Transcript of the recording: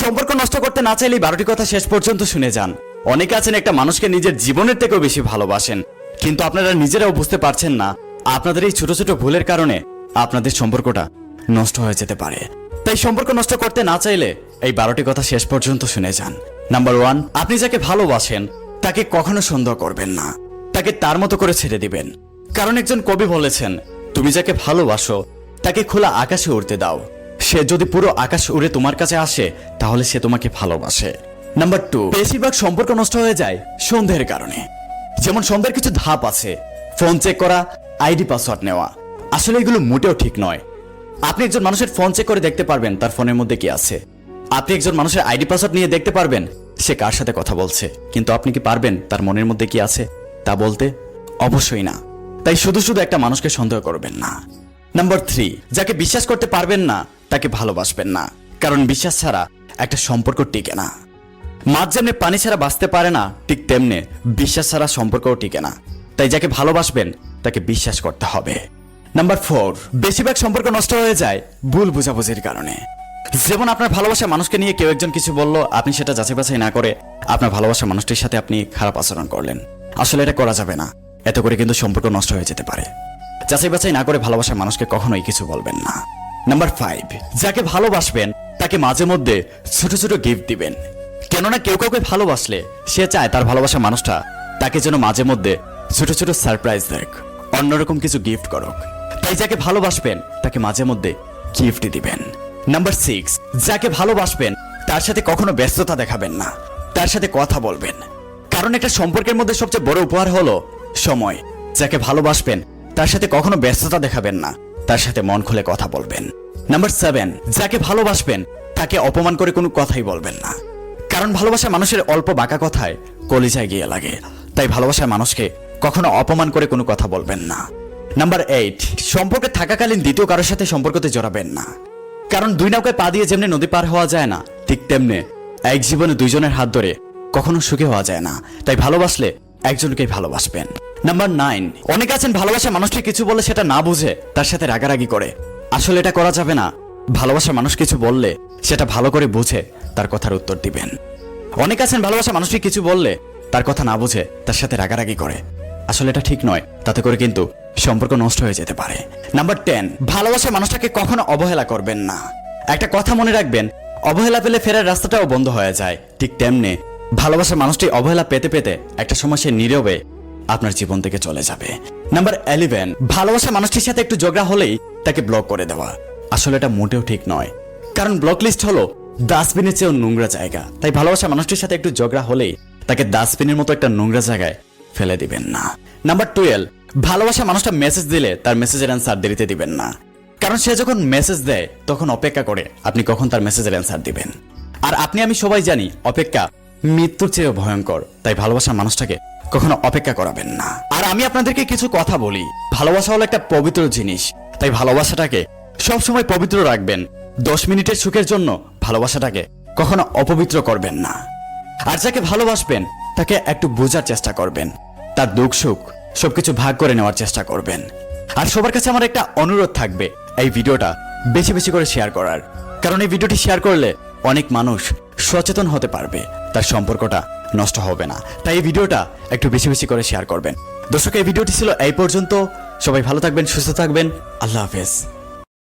সম্পর্ক নষ্ট করতে না চাইলে 12টি কথা শেষ পর্যন্ত শুনে যান। অনেকে আছেন একটা মানুষকে নিজের জীবনের থেকেও বেশি ভালোবাসেন, কিন্তু আপনারা নিজেরাও বুঝতে পারছেন না আপনাদের এই ছোট ছোট ভুলের কারণে আপনাদের সম্পর্কটা নষ্ট হয়ে যেতে পারে। তাই সম্পর্ক নষ্ট করতে না চাইলে এই 12টি কথা শেষ পর্যন্ত শুনে যান। নাম্বার 1, আপনি যাকে ভালোবাসেন তাকে কখনো সন্দেহ করবেন না, তাকে তার মতো করে ছেড়ে দিবেন। কারণ একজন কবি বলেছেন, তুমি যাকে ভালোবাসো তাকে খোলা আকাশে উড়তে দাও, সে যদি পুরো আকাশ উড়ে তোমার কাছে আসে তাহলে সে তোমাকে ভালোবাসে। নাম্বার 2, বেশিরভাগ সম্পর্ক নষ্ট হয়ে যায় সন্দেহের কারণে। যেমন সন্দেহের কিছু ধাপ আছে, ফোন চেক করা, আইডি পাসওয়ার্ড নেওয়া। আসলে এগুলো মোটেও ঠিক নয়। আপনি একজন মানুষের ফোন চেক করে দেখতে পারবেন তার ফোনের মধ্যে কি আছে। আপনি একজন মানুষের আইডি পাসওয়ার্ড নিয়ে দেখতে পারবেন সে কার সাথে কথা বলছে, কিন্তু আপনি কি পারবেন তার মনের মধ্যে কি আছে তা বলতে? অবশ্যই না। তাই শুধু শুধু একটা মানুষকে সন্দেহ করবেন না। নাম্বার 3, যাকে বিশ্বাস করতে পারবেন না তাকে ভালোবাসবেন না, কারণ বিশ্বাস ছাড়া একটা সম্পর্ক টিকে না। মাছ যেমনি পানি ছাড়া বাঁচতে পারে না, ঠিক তেমনি বিশ্বাস ছাড়া সম্পর্কও টিকে না। তাই যাকে ভালোবাসবেন তাকে বিশ্বাস করতে হবে। নাম্বার 4, বেশিরভাগ সম্পর্ক নষ্ট হয়ে যায় ভুল বোঝাবুঝির কারণে। যেমন আপনার ভালোবাসা মানুষকে নিয়ে কেউ একজন কিছু বলল, আপনি সেটা যাচাই বাছাই না করে আপনার ভালোবাসা মানুষটির সাথে আপনি খারাপ আচরণ করলেন। আসলে এটা করা যাবে না, এত করে কিন্তু সম্পর্ক নষ্ট হয়ে যেতে পারে। যাচাই বাছাই না করে ভালোবাসা মানুষকে কখনোই কিছু বলবেন না। নাম্বার 5, যাকে ভালোবাসবেন তাকে মাঝে মধ্যে ছোট ছোট গিফট দিবেন। কেননা কেউ কাউকে ভালোবাসলে সে চায় তার ভালোবাসা মানুষটা তাকে যেন মাঝে মধ্যে ছোট ছোট সারপ্রাইজ দেখ, অন্যরকম কিছু গিফট করুক। তাই যাকে ভালোবাসবেন তাকে মাঝে মধ্যে গিফট দিবেন। নাম্বার 6, যাকে ভালোবাসবেন তার সাথে কখনো ব্যস্ততা দেখাবেন না, তার সাথে কথা বলবেন। কারণ একটা সম্পর্কের মধ্যে সবচেয়ে বড় উপহার হলো সময়। যাকে ভালোবাসবেন তার সাথে কখনো ব্যস্ততা দেখাবেন না, তার সাথে মন খুলে কথা বলবেন। নাম্বার 7, যাকে ভালোবাসবেন তাকে অপমান করে কোনো কথাই বলবেন না, কারণ ভালোবাসা মানুষের অল্প বাঁকা কথায় কলিজায় গিয়ে লাগে। তাই ভালোবাসার মানুষকে কখনো অপমান করে কোনো কথা বলবেন না। নাম্বার 8, সম্পর্কে থাকাকালীন দ্বিতীয় কারোর সাথে সম্পর্কতে জড়াবেন না, কারণ দুই নৌকায় পা দিয়ে যেমনি নদী পার হওয়া যায় না, ঠিক তেমনি এক জীবনে দুইজনের হাত ধরে কখনো সুখী হওয়া যায় না। তাই ভালোবাসলে একজনকেই ভালোবাসবেন। নাম্বার 9, অনেকে আছেন ভালোবাসা মানুষকে কিছু বলে সেটা না বুঝে তার সাথে রাগারাগি করে। আসলে এটা করা যাবে না। ভালোবাসা মানুষ কিছু বললে সেটা ভালো করে বুঝে তার কথার উত্তর দিবেন। অনেকে আছেন ভালোবাসা মানুষকে কিছু বললে তার কথা না বুঝে তার সাথে রাগারাগি করে। আসলে এটা ঠিক নয়, তাতে করে কিন্তু সম্পর্ক নষ্ট হয়ে যেতে পারে। নাম্বার 10, ভালোবাসা মানুষটাকে কখনো অবহেলা করবেন না। একটা কথা মনে রাখবেন, অবহেলা পেলে ফেরার রাস্তাটাও বন্ধ হয়ে যায়, ঠিক তেমনি ভালোবাসা মানুষটি অবহেলা পেতে পেতে একটা সময় সে নীরবে আপনার জীবন থেকে চলে যাবে। নাম্বার 11, ভালোবাসা মানুষটির সাথে একটু ঝগড়া হলেই তাকে ব্লক করে দেওয়া। আসলে এটা মোটেও ঠিক নয়, কারণ ব্লক লিস্ট হলো ডাস্টবিনের চেয়েও নোংরা জায়গা। তাই ভালোবাসা মানুষটির সাথে একটু ঝগড়া হলেই তাকে ডাস্টবিনের মতো একটা নোংরা জায়গায় ফেলে দিবেন না। নাম্বার 12, ভালোবাসা মানুষটা মেসেজ দিলে তার মেসেজের অ্যান্সার দেরিতে দিবেন না, কারণ সে যখন মেসেজ দেয় তখন অপেক্ষা করে আপনি কখন তার মেসেজের অ্যান্সার দিবেন। আর আমি সবাই জানি অপেক্ষা মৃত্যুর চেয়েও ভয়ঙ্কর। তাই ভালোবাসার মানুষটাকে কখনো অপেক্ষা করাবেন না। আর আমি আপনাদেরকে কিছু কথা বলি, ভালোবাসা হলো একটা পবিত্র জিনিস। তাই ভালোবাসাটাকে সবসময় পবিত্র রাখবেন। 10 মিনিটের সুখের জন্য ভালোবাসাটাকে কখনো অপবিত্র করবেন না। আর যাকে ভালোবাসবেন তাকে একটু বোঝার চেষ্টা করবেন, তার দুঃখ সুখ সবকিছু ভাগ করে নেওয়ার চেষ্টা করবেন। আর সবার কাছে আমার একটা অনুরোধ থাকবে, এই ভিডিওটা বেশি বেশি করে শেয়ার করার, কারণ এই ভিডিওটি শেয়ার করলে অনেক মানুষ সচেতন হতে পারবে, তার সম্পর্কটা নষ্ট হবে না। তাই এই ভিডিওটা একটু বেশি বেশি করে শেয়ার করবেন। দর্শক, এই ভিডিওটি ছিল এই পর্যন্ত। সবাই ভালো থাকবেন, সুস্থ থাকবেন। আল্লাহ হাফেজ।